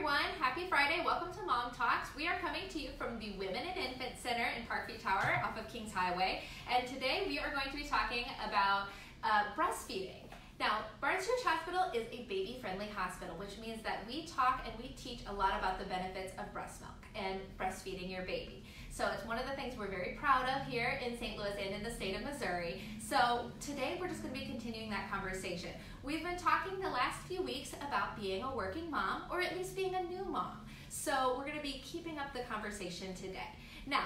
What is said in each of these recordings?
everyone, happy Friday. Welcome to Mom Talks. We are coming to you from the Women and Infant Center in Parkview Tower off of Kings Highway. And today we are going to be talking about breastfeeding. Now, Barnes-Jewish Hospital is a baby-friendly hospital, which means that we talk and we teach a lot about the benefits of breast milk and breastfeeding your baby. So it's one of the things we're very proud of here in St. Louis and in the state of Missouri. So today we're just going to be continuing that conversation. We've been talking the last few weeks about being a working mom, or at least being a new mom. So we're going to be keeping up the conversation today. Now,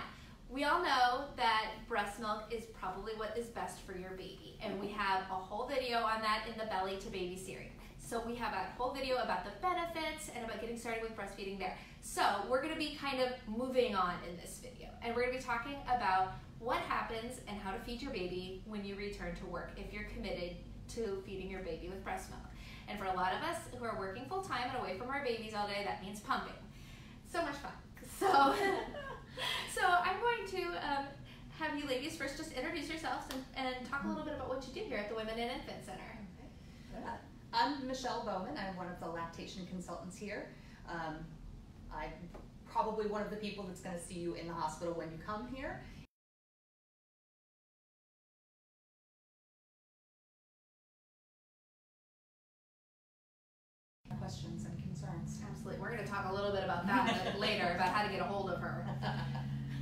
we all know that breast milk is probably what is best for your baby, and we have a whole video on that in the Belly to Baby series. So we have a whole video about the benefits and about getting started with breastfeeding there. So we're going to be kind of moving on in this video, and we're going to be talking about what happens and how to feed your baby when you return to work if you're committed to feeding your baby with breast milk. And for a lot of us who are working full-time and away from our babies all day, that means pumping. So much fun. So I'm going to have you ladies first just introduce yourselves and talk a little bit about what you do here at the Women and Infant Center. Okay. I'm Michelle Bowman. I'm one of the lactation consultants here. I'm probably one of the people that's going to see you in the hospital when you come here. Questions and concerns. Absolutely. We're going to talk a little bit about that later, about how to get a hold of her.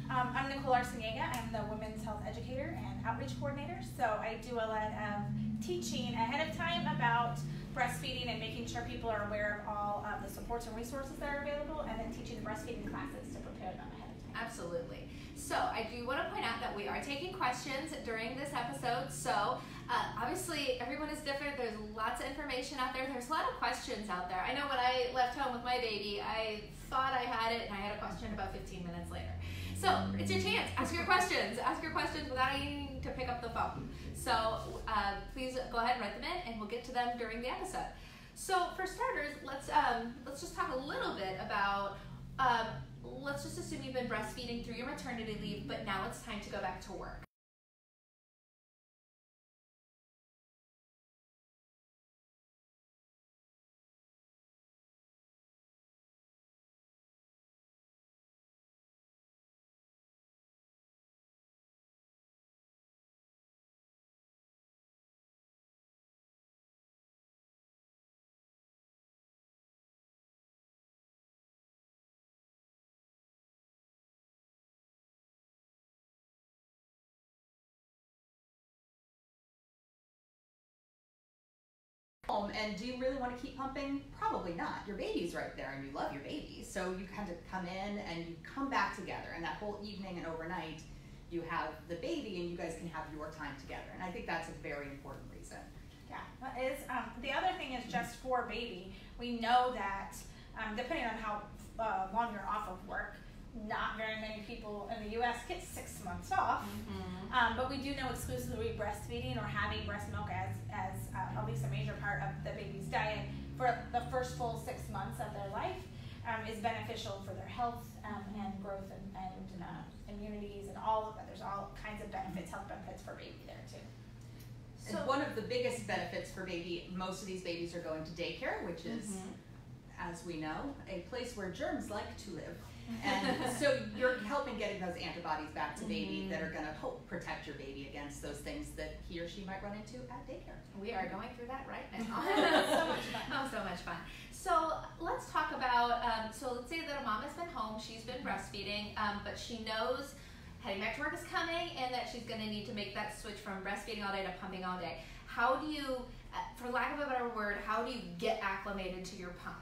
I'm Nicole Arciniega. I'm the Women's Health Educator and Outreach Coordinator. So I do a lot of teaching ahead of time about breastfeeding and making sure people are aware of all of the supports and resources that are available, and then teaching the breastfeeding classes to prepare them ahead of time. Absolutely. So I do want to point out that we are taking questions during this episode. So obviously everyone is different. There's lots of information out there. There's a lot of questions out there. I know when I left home with my baby, I thought I had it and I had a question about 15 minutes later. So it's your chance. Ask your questions. Ask your questions without needing to pick up the phone. So please go ahead and write them in, and we'll get to them during the episode. So for starters, let's just talk a little bit about. Let's just assume you've been breastfeeding through your maternity leave, but now it's time to go back to work. And do you really want to keep pumping? Probably not. Your baby's right there and you love your baby. So you kind of come in and you come back together, and that whole evening and overnight you have the baby and you guys can have your time together. And I think that's a very important reason. Yeah, the other thing is just for baby. We know that depending on how long you're off of work, not very many people in the U.S. get 6 months off, but we do know exclusively breastfeeding or having breast milk as at least a major part of the baby's diet for the first full 6 months of their life is beneficial for their health and growth and immunities and all of that. There's all kinds of benefits, health benefits for baby there too. So and one of the biggest benefits for baby, most of these babies are going to daycare, which is, as we know, a place where germs like to live. And so you're helping getting those antibodies back to baby that are going to help protect your baby against those things that he or she might run into at daycare. We are going through that right now. So much fun. Oh, so much fun. So let's talk about, so let's say that a mom has been home, she's been breastfeeding, but she knows heading back to work is coming and that she's going to need to make that switch from breastfeeding all day to pumping all day. How do you, for lack of a better word, how do you get acclimated to your pump?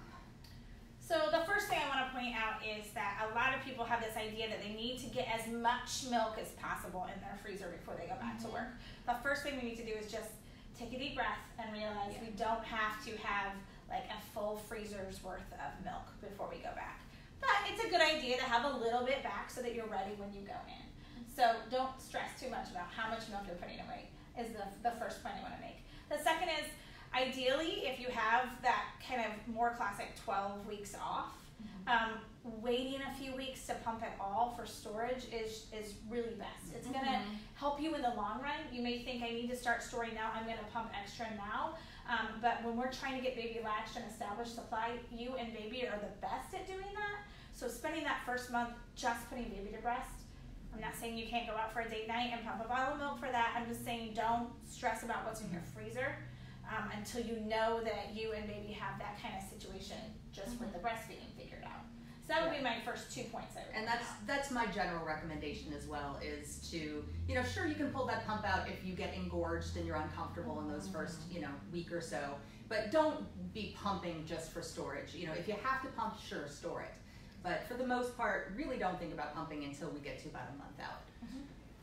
So the first thing I want to point out is that a lot of people have this idea that they need to get as much milk as possible in their freezer before they go back to work. The first thing we need to do is just take a deep breath and realize we don't have to have like a full freezer's worth of milk before we go back. But it's a good idea to have a little bit back so that you're ready when you go in. So don't stress too much about how much milk you're putting away is the first point I want to make. The second is, ideally, if you have that kind of more classic 12 weeks off, waiting a few weeks to pump at all for storage is really best. It's going to help you in the long run. You may think, I need to start storing now, I'm going to pump extra now. But when we're trying to get baby latched and established supply, you and baby are the best at doing that. So spending that first month just putting baby to breast. I'm not saying you can't go out for a date night and pump a bottle of milk for that. I'm just saying don't stress about what's in your freezer until you know that you and baby have that kind of situation just with the breastfeeding figured out. So that would be my first 2 points. And that's my general recommendation as well, is to, sure, you can pull that pump out if you get engorged and you're uncomfortable in those first, week or so, but don't be pumping just for storage. If you have to pump, sure, store it. But for the most part, really don't think about pumping until we get to about a month out.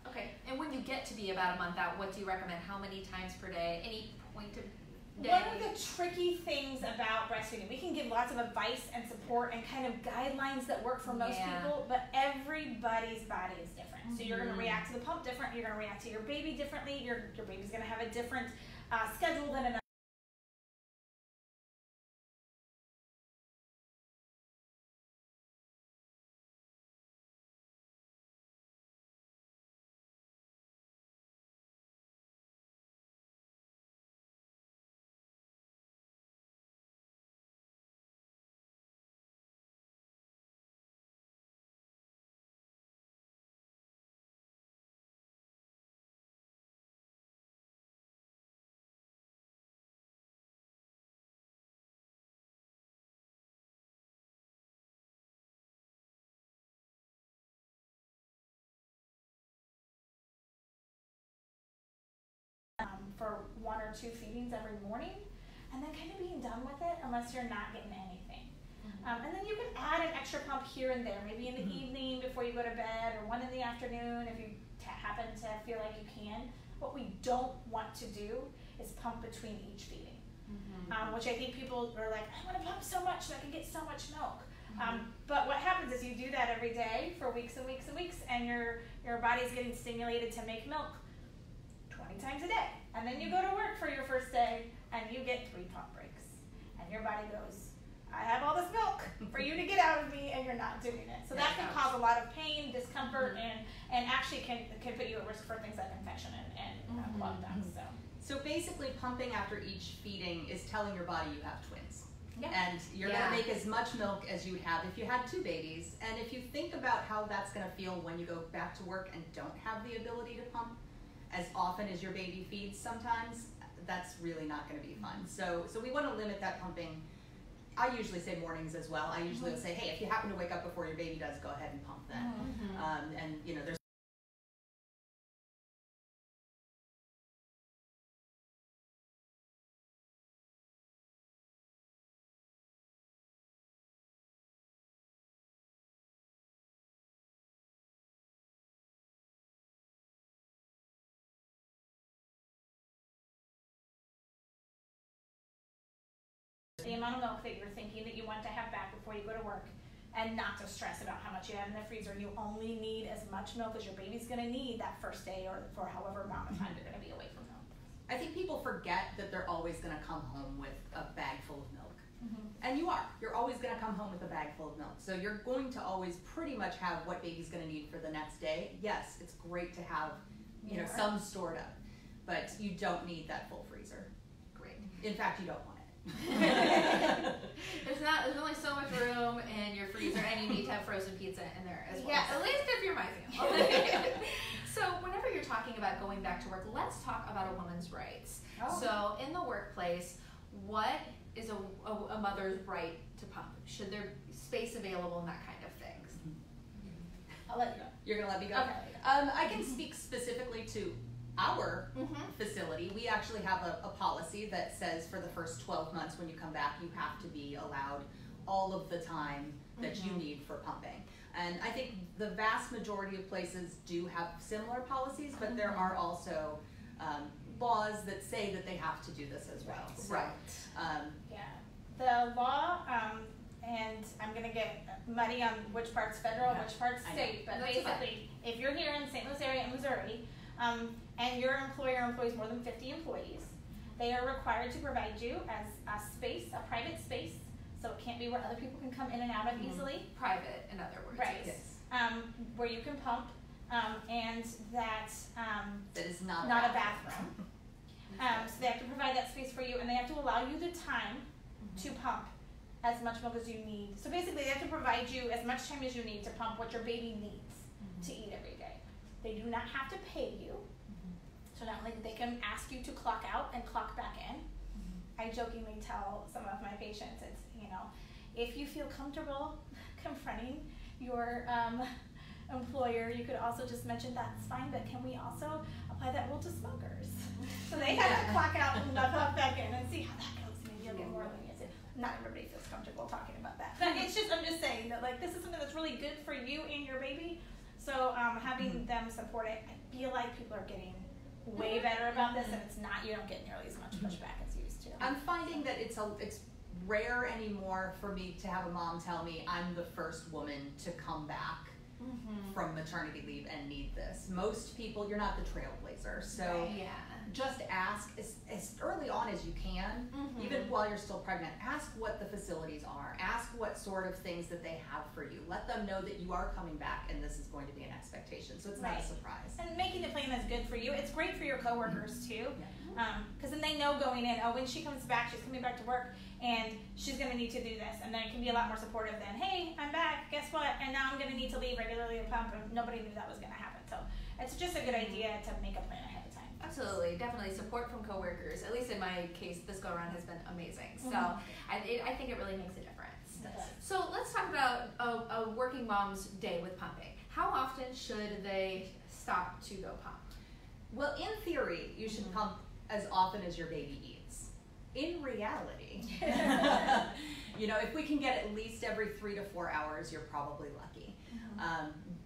Okay, and when you get to be about a month out, what do you recommend? How many times per day? Any point of day? One of the tricky things about breastfeeding, we can give lots of advice and support and kind of guidelines that work for most people, but everybody's body is different. So you're going to react to the pump different, you're going to react to your baby differently, your baby's going to have a different schedule than another. For 1 or 2 feedings every morning, and then kind of being done with it unless you're not getting anything. And then you can add an extra pump here and there, maybe in the evening before you go to bed, or 1 in the afternoon if you happen to feel like you can. What we don't want to do is pump between each feeding, which I think people are like, I want to pump so much so I can get so much milk. But what happens is you do that every day for weeks and weeks and weeks, and your body's getting stimulated to make milk 20 times a day. And then you go to work for your first day and you get 3 pump breaks. And your body goes, I have all this milk for you to get out of me, and you're not doing it. So that can cause a lot of pain, discomfort, and actually can put you at risk for things like infection and clogged ducts. So basically pumping after each feeding is telling your body you have twins. Yeah. And you're going to make as much milk as you would have if you had 2 babies. And if you think about how that's going to feel when you go back to work and don't have the ability to pump as often as your baby feeds sometimes, that's really not going to be fun. So we want to limit that pumping. I usually say mornings as well. I usually will say, hey, if you happen to wake up before your baby does, go ahead and pump then. And there's the amount of milk that you're thinking that you want to have back before you go to work, and not to stress about how much you have in the freezer. You only need as much milk as your baby's going to need that first day, or for however amount of time you're going to be away from milk. I think people forget that they're always going to come home with a bag full of milk. And you are. You're always going to come home with a bag full of milk. So you're going to always pretty much have what baby's going to need for the next day. Yes, it's great to have some stored up, but you don't need that full freezer. Great. In fact, you don't want it. There's only so much room in your freezer, and you need to have frozen pizza in there as well. Yes. At least if you're my family. So whenever you're talking about going back to work, let's talk about a woman's rights. So in the workplace, what is a mother's right to pump? Should there be space available and that kind of things? I'll let you go. You're going to let me go? Okay. I can speak specifically to our facility. We actually have a policy that says for the first 12 months when you come back, you have to be allowed all of the time that you need for pumping. And I think the vast majority of places do have similar policies, but there are also laws that say that they have to do this as well. So, the law, and I'm going to get muddy on which part's federal, which part's state, but basically, if you're here in the St. Louis area in Missouri, and your employer employs more than 50 employees, they are required to provide you as a space, a private space, so it can't be where other people can come in and out of easily. Private, in other words. Right. Yes. Where you can pump, and that is not a bathroom. So they have to provide that space for you, and they have to allow you the time to pump as much milk as you need. So basically, they have to provide you as much time as you need to pump what your baby needs to eat every day. They do not have to pay you. So not only they can ask you to clock out and clock back in. I jokingly tell some of my patients, it's, if you feel comfortable confronting your employer, you could also just mention that's fine, but can we also apply that rule to smokers? So they have to clock out and clock back in and see how that goes. Maybe you'll get more leniency. Not everybody feels comfortable talking about that. But I'm just saying that this is something that's really good for you and your baby. So having them support it, I feel like people are getting way better about this, and you don't get nearly as much pushback as you used to. I'm finding that it's rare anymore for me to have a mom tell me I'm the first woman to come back from maternity leave and need this. Most people, you're not the trailblazer, so just ask as early on as you can, even while you're still pregnant. Ask what the facilities are. Ask what sort of things that they have for you. Let them know that you are coming back and this is going to be an expectation, so it's not a surprise. And making the plan that's good for you. It's great for your coworkers too, because then they know going in, when she comes back, she's coming back to work, and she's going to need to do this, and then it can be a lot more supportive than, hey, I'm back, guess what, and now I'm going to need to leave regularly to pump, and nobody knew that was going to happen. So it's just a good idea to make a plan ahead of time. Absolutely, definitely support from coworkers. At least in my case, this go around has been amazing. So I think it really makes a difference. So let's talk about a working mom's day with pumping. How often should they stop to go pump? Well, in theory, you should pump as often as your baby eats. In reality, if we can get at least every 3 to 4 hours, you're probably lucky.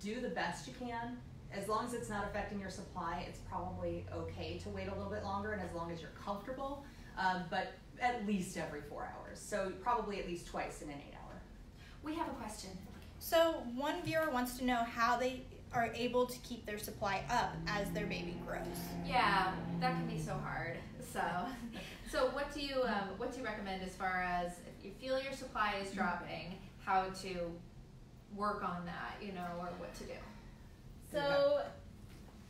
Do the best you can. As long as it's not affecting your supply, it's probably okay to wait a little bit longer, and as long as you're comfortable, but at least every 4 hours. So probably at least twice in an 8 hour. We have a question. So one viewer wants to know how they are able to keep their supply up as their baby grows. Yeah, that can be so hard. So what do you recommend as far as if you feel your supply is dropping, how to work on that, or what to do? So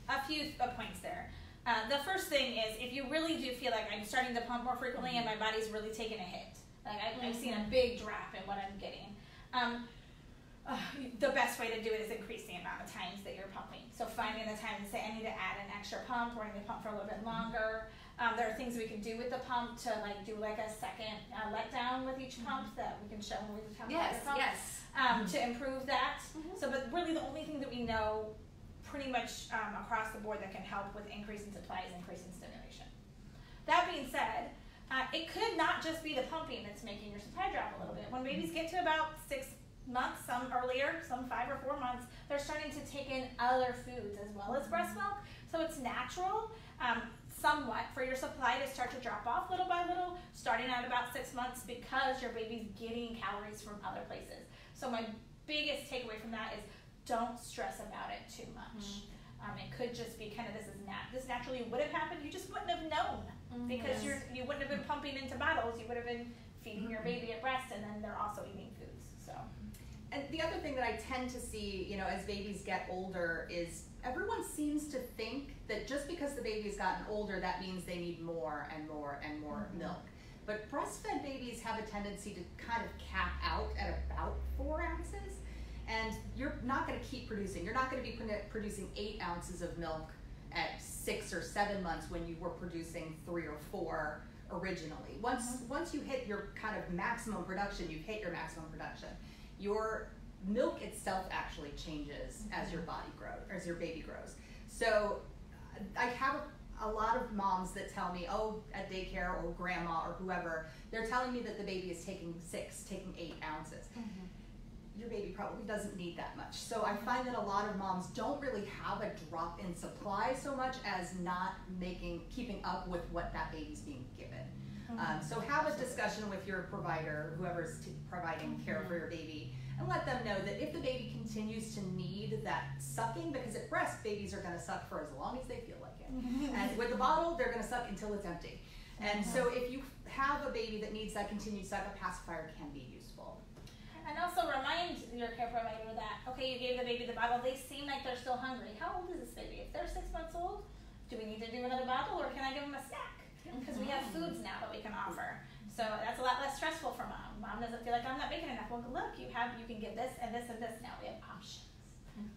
a few points there. The first thing is, if you really do feel like I'm starting to pump more frequently and my body's really taking a hit, like I've seen a big drop in what I'm getting, the best way to do it is increase the amount of times that you're pumping. So finding the time to say, I need to add an extra pump, or I need to pump for a little bit longer. There are things we can do with the pump to do a second letdown with each pump that we can show when we come to improve that. So, but really the only thing that we know pretty much across the board that can help with increasing supply is increasing stimulation. That being said, it could not just be the pumping that's making your supply drop a little bit. When babies get to about 6 months, some earlier, some 5 or 4 months, they're starting to take in other foods as well as breast milk. So it's natural, somewhat, for your supply to start to drop off little by little, starting at about 6 months, because your baby's getting calories from other places. So my biggest takeaway from that is don't stress about it too much. It could just be kind of this naturally would have happened. You just wouldn't have known because you wouldn't have been pumping into bottles. You would have been feeding your baby at breast, and then they're also eating foods. So. And the other thing that I tend to see, as babies get older, is everyone seems to think that just because the baby's gotten older, that means they need more and more and more milk. But breastfed babies have a tendency to kind of cap out at about 4 ounces, and you're not going to keep producing. You're not going to be producing 8 ounces of milk at 6 or 7 months when you were producing 3 or 4 originally. Once you hit your kind of maximum production, you've hit your maximum production. Your milk itself actually changes as your body grows, or as your baby grows. So I have a lot of moms that tell me, at daycare or grandma or whoever, they're telling me that the baby is taking 8 ounces. Your baby probably doesn't need that much. So I find that a lot of moms don't really have a drop in supply so much as not keeping up with what that baby's being given. So have a discussion with your provider, whoever's providing care for your baby, and let them know that if the baby continues to need that sucking, because at breast, babies are going to suck for as long as they feel like it. And with the bottle, they're going to suck until it's empty. And so if you have a baby that needs that continued suck, a pacifier can be useful. And also remind your care provider that, okay, you gave the baby the bottle, they seem like they're still hungry. How old is this baby? If they're 6 months old, do we need to do another bottle, or can I give them a snack? because we have foods now that we can offer. So that's a lot less stressful for mom. Mom doesn't feel like I'm not making enough. Well, look, you can give this and this and this. Now we have options.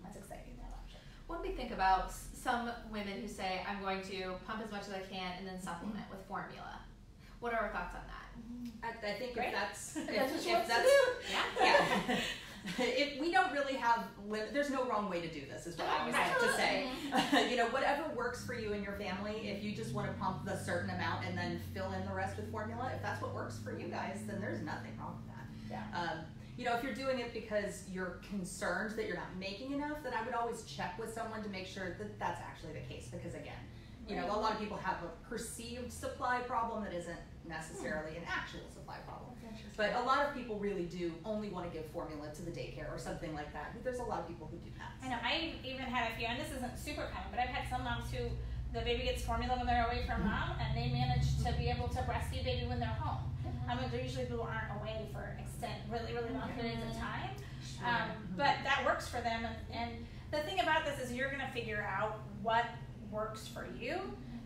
That's exciting. We have options. When we think about some women who say, I'm going to pump as much as I can and then supplement with formula, what are our thoughts on that? I think Great. if that's That's what you if want to that's do. yeah. If we don't really have, there's no wrong way to do this, is what I always like to say. You know, whatever works for you and your family. If you just want to pump the certain amount and then fill in the rest with formula, if that's what works for you guys, then there's nothing wrong with that. Yeah. You know, if you're doing it because you're concerned that you're not making enough, then I would always check with someone to make sure that that's actually the case. Because again, you know, a lot of people have a perceived supply problem that isn't necessarily an actual supply problem. But a lot of people really do only want to give formula to the daycare or something like that. There's a lot of people who do that. I know. I even had a few, and this isn't super common, but I've had some moms who the baby gets formula when they're away from mom, and they manage to be able to breastfeed baby when they're home. I mean, there usually people aren't away for really long periods of time, but that works for them. And the thing about this is you're going to figure out what works for you.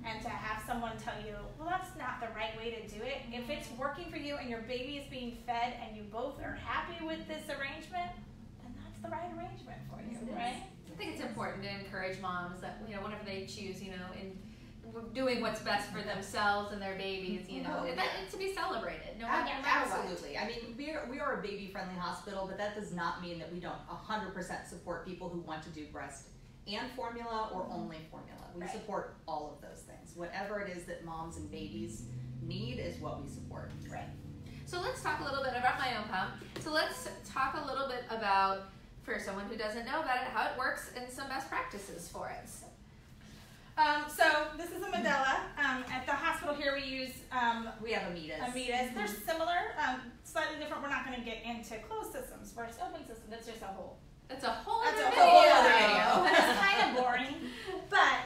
And to have someone tell you, well, that's not the right way to do it. If it's working for you and your baby is being fed and you both are happy with this arrangement, then that's the right arrangement for you, right? I think it's important to encourage moms that, you know, whenever they choose, you know, in doing what's best for themselves and their babies, you know, to be celebrated. No matter Absolutely. I mean, we are a baby-friendly hospital, but that does not mean that we don't 100% support people who want to do breast and formula or only formula. We support all of those things. Whatever it is that moms and babies need is what we support. Right. So let's talk a little bit about my own pump. So let's talk a little bit about, for someone who doesn't know about it, how it works and some best practices for it. So this is a Medela. At the hospital here we use we have Amitas. They're similar, slightly different. We're not going to get into closed systems versus open systems. That's just a whole. That's a whole That's other a whole other video. It's kind of boring, but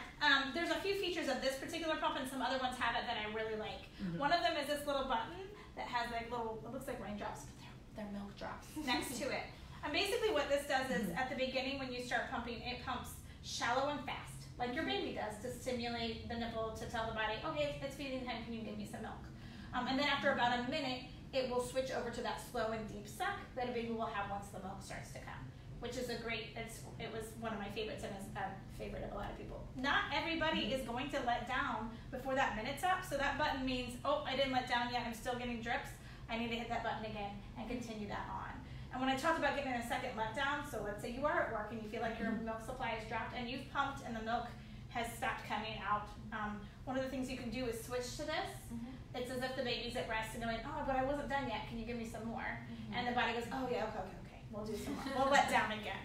there's a few features of this particular pump, and some other ones have it that I really like. One of them is this little button that has like little, it looks like raindrops, but they're milk drops next to it. And basically what this does is at the beginning when you start pumping, it pumps shallow and fast, like your baby does, to stimulate the nipple to tell the body, okay, it's feeding time, can you give me some milk? And then after about a minute, it will switch over to that slow and deep suck that a baby will have once the milk starts to come, which is a great, it was one of my favorites and is a favorite of a lot of people. Not everybody is going to let down before that minute's up, so that button means, oh, I didn't let down yet, I'm still getting drips, I need to hit that button again and continue that on. And when I talked about getting a second letdown, so let's say you are at work and you feel like your milk supply is dropped and you've pumped and the milk has stopped coming out, one of the things you can do is switch to this. It's as if the baby's at rest and going, oh, but I wasn't done yet, can you give me some more? And the body goes, oh yeah, okay, we'll do some more. We'll let down again.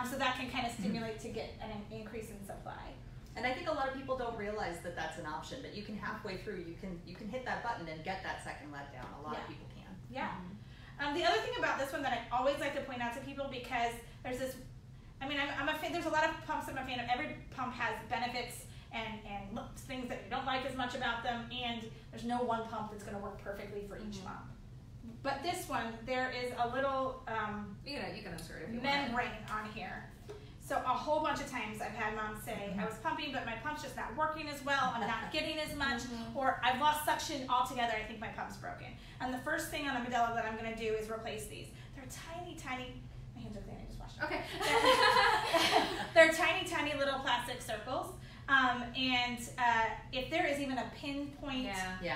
So that can kind of stimulate to get an increase in supply. And I think a lot of people don't realize that that's an option, but you can halfway through, you can hit that button and get that second letdown. A lot of people can. Yeah. The other thing about this one that I always like to point out to people, because there's this, I mean, I'm a fan, there's a lot of pumps I'm a fan of. Every pump has benefits and things that you don't like as much about them, and there's no one pump that's going to work perfectly for each mom. But this one, there is a little you can insert it if you membrane on here. So a whole bunch of times I've had moms say, I was pumping, but my pump's just not working as well, I'm not getting as much, or I've lost suction altogether, I think my pump's broken. And the first thing on a Medela that I'm going to do is replace these. They're tiny, my hands are clean, I just washed them. Okay. They're tiny little plastic circles. And if there is even a pinpoint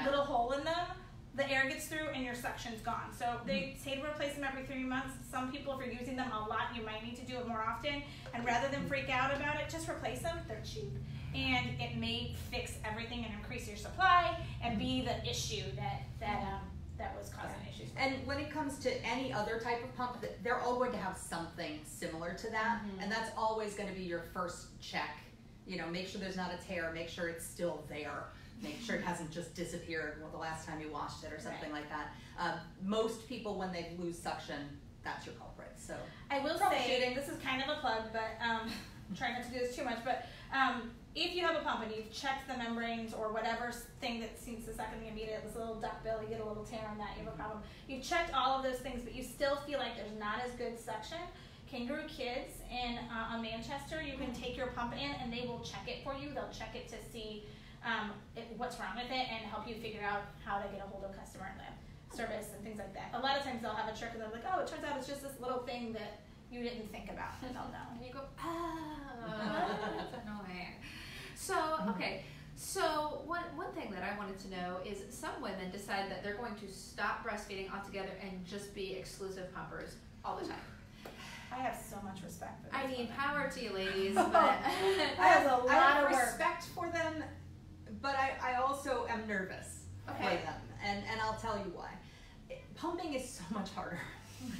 little hole in them, the air gets through and your suction's gone. So they say to replace them every 3 months. Some people, if you're using them a lot, you might need to do it more often. And rather than freak out about it, just replace them. They're cheap. And it may fix everything and increase your supply and be the issue that was causing issues. And when it comes to any other type of pump, they're all going to have something similar to that. And that's always going to be your first check. You know, make sure there's not a tear, make sure it's still there. Make sure it hasn't just disappeared the last time you washed it or something like that. Most people, when they lose suction, that's your culprit. So I will say, this is kind of a plug, but I'm trying not to do this too much, but if you have a pump and you've checked the membranes or whatever thing that seems to suck in the immediate, this little duck bill, you get a little tear on that, you have a problem. You've checked all of those things, but you still feel like there's not as good suction. Kangaroo Kids on Manchester, you can take your pump in and they will check it for you. They'll check it to see what's wrong with it and help you figure out how to get a hold of customer and the service and things like that. A lot of times they'll have a trick and they're like, oh, it turns out it's just this little thing that you didn't think about, and they'll know. And you go, that's annoying. So, okay. So one thing that I wanted to know is some women decide that they're going to stop breastfeeding altogether and just be exclusive pumpers all the time. I have so much respect for them. I mean, power to you ladies, but I have respect for them, but I also am nervous for them, and I'll tell you why. Pumping is so much harder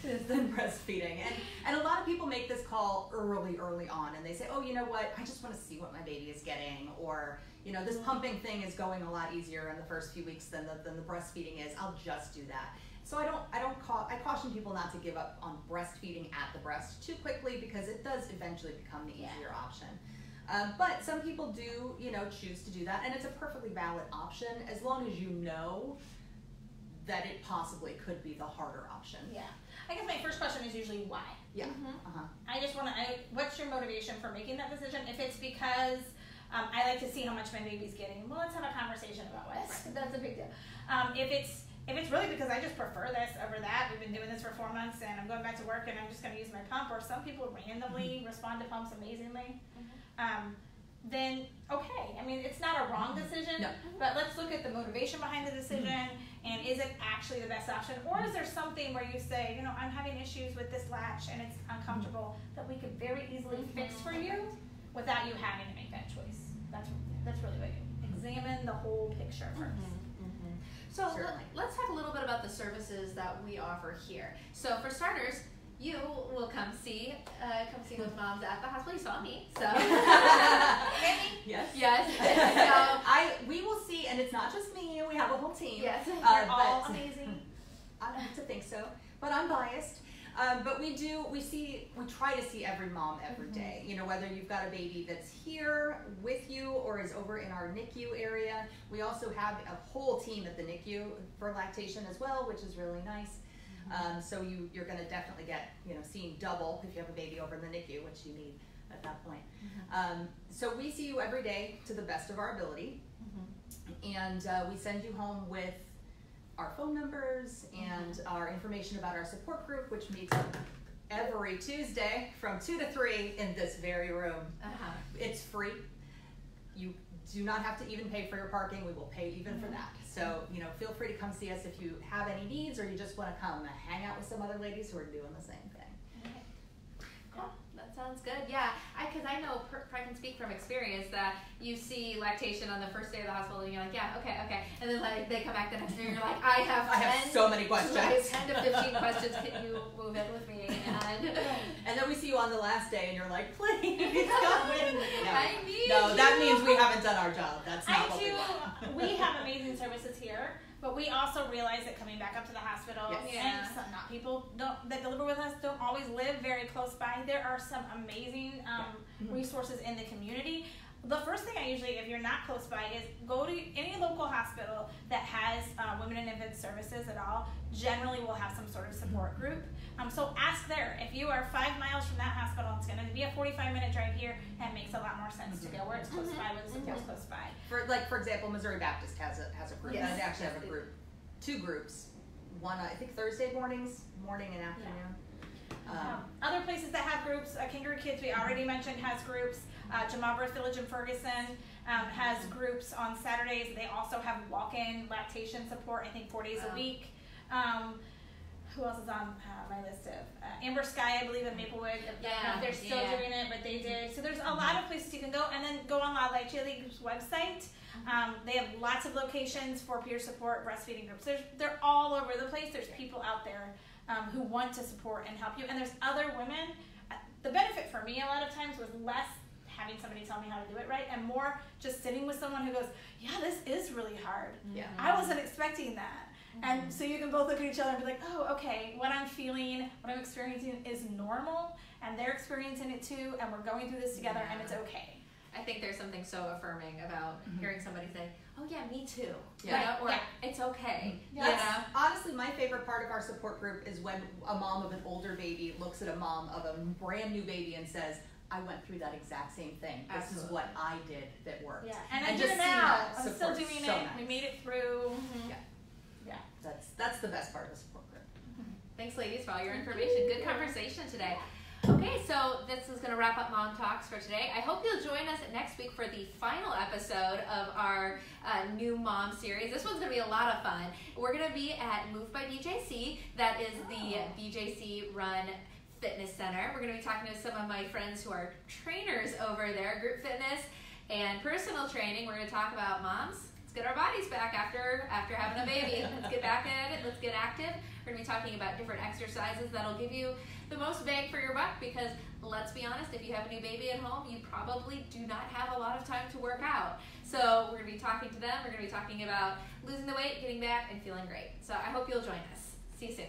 than breastfeeding, and a lot of people make this call early on, and they say, oh, you know what, I just want to see what my baby is getting, or you know, this pumping thing is going a lot easier in the first few weeks than the breastfeeding is. I'll just do that. So I caution people not to give up on breastfeeding at the breast too quickly, because it does eventually become the easier option. But some people do, you know, choose to do that, and it's a perfectly valid option as long as you know that it possibly could be the harder option. Yeah. I guess my first question is usually why. Yeah. I just want to, what's your motivation for making that decision? If it's because I like to see how much my baby's getting, well, let's have a conversation about what. That's a big deal. If it's really because I just prefer this over that, we've been doing this for 4 months and I'm going back to work and I'm just going to use my pump, or some people randomly respond to pumps amazingly, then okay. I mean, it's not a wrong decision, but let's look at the motivation behind the decision, and is it actually the best option? Or is there something where you say, you know, I'm having issues with this latch and it's uncomfortable, that we could very easily fix for you without you having to make that choice? That's really what you examine the whole picture first. So let's talk a little bit about the services that we offer here. So for starters, you will come see those moms at the hospital. You saw me, so yes. We will see, and it's not just me. We have a whole team. Yes, they're all amazing. I don't have to think so, but I'm biased. But we try to see every mom every day. You know, whether you've got a baby that's here with you or is over in our NICU area. We also have a whole team at the NICU for lactation as well, which is really nice. So you're going to definitely get, you know, seeing double if you have a baby over in the NICU, which you need at that point. So we see you every day to the best of our ability, and we send you home with our phone numbers and our information about our support group, which meets every Tuesday from 2 to 3 in this very room. It's free. You do not have to even pay for your parking. We will pay even for that. So, you know, feel free to come see us if you have any needs, or you just want to come and hang out with some other ladies who are doing the same thing. Cool. That sounds good. Yeah, because I know, I can speak from experience that you see lactation on the first day of the hospital and you're like, yeah, okay. And then like they come back the next day and you're like, I have so many questions. 10 to 15 questions. Can you move in with me? And then we see you on the last day and you're like, please come in. No, that means we haven't done our job. That's not what we want. We have amazing services here, but we also realize that coming back up to the hospital, and some people that deliver with us don't always live very close by. There are some amazing resources in the community. The first thing I usually, if you're not close by, is go to any local hospital that has women and infant services at all. Generally will have some sort of support group. So ask there. If you are 5 miles from that hospital, it's going to be a 45-minute drive here, and it makes a lot more sense to go where it's close by with the support's close by. For example, Missouri Baptist has a group. Yes. They actually have a group, 2 groups. One, I think Thursday mornings, morning and afternoon. Other places that have groups, Kangaroo Kids, we already mentioned, has groups. Jamal Birth Village in Ferguson has groups on Saturdays. They also have walk-in lactation support, I think 4 days a week. Who else is on my list of? Amber Sky, I believe, in Maplewood. They're still doing it, but they did. So there's a lot of places you can go, and then go on La Leche League's website. They have lots of locations for peer support, breastfeeding groups. They're all over the place. There's people out there who want to support and help you, and there's other women. The benefit for me a lot of times was less having somebody tell me how to do it right, and more just sitting with someone who goes, yeah, this is really hard. I wasn't expecting that. And so you can both look at each other and be like, oh, okay, what I'm feeling, what I'm experiencing is normal, and they're experiencing it too, and we're going through this together, and it's okay. I think there's something so affirming about hearing somebody say, oh yeah, me too. Or it's okay. Honestly, my favorite part of our support group is when a mom of an older baby looks at a mom of a brand new baby and says, I went through that exact same thing. This Absolutely. is what I did that worked. Yeah, and I'm just here seeing now. that I'm still support doing so it. nice. We made it through. Mm-hmm. Yeah. That's the best part of the support group. Thanks, ladies, for all your information. Good conversation today. Okay, so this is going to wrap up Mom Talks for today. I hope you'll join us next week for the final episode of our new mom series. This one's going to be a lot of fun. We're going to be at Move by BJC. That is the BJC run fitness center. We're going to be talking to some of my friends who are trainers over there, group fitness and personal training. We're going to talk about moms. Let's get our bodies back after having a baby. Let's get back at it. Let's get active. We're going to be talking about different exercises that'll give you the most bang for your buck, because let's be honest, if you have a new baby at home, you probably do not have a lot of time to work out. So we're going to be talking to them. We're going to be talking about losing the weight, getting back, and feeling great. So I hope you'll join us. See you soon.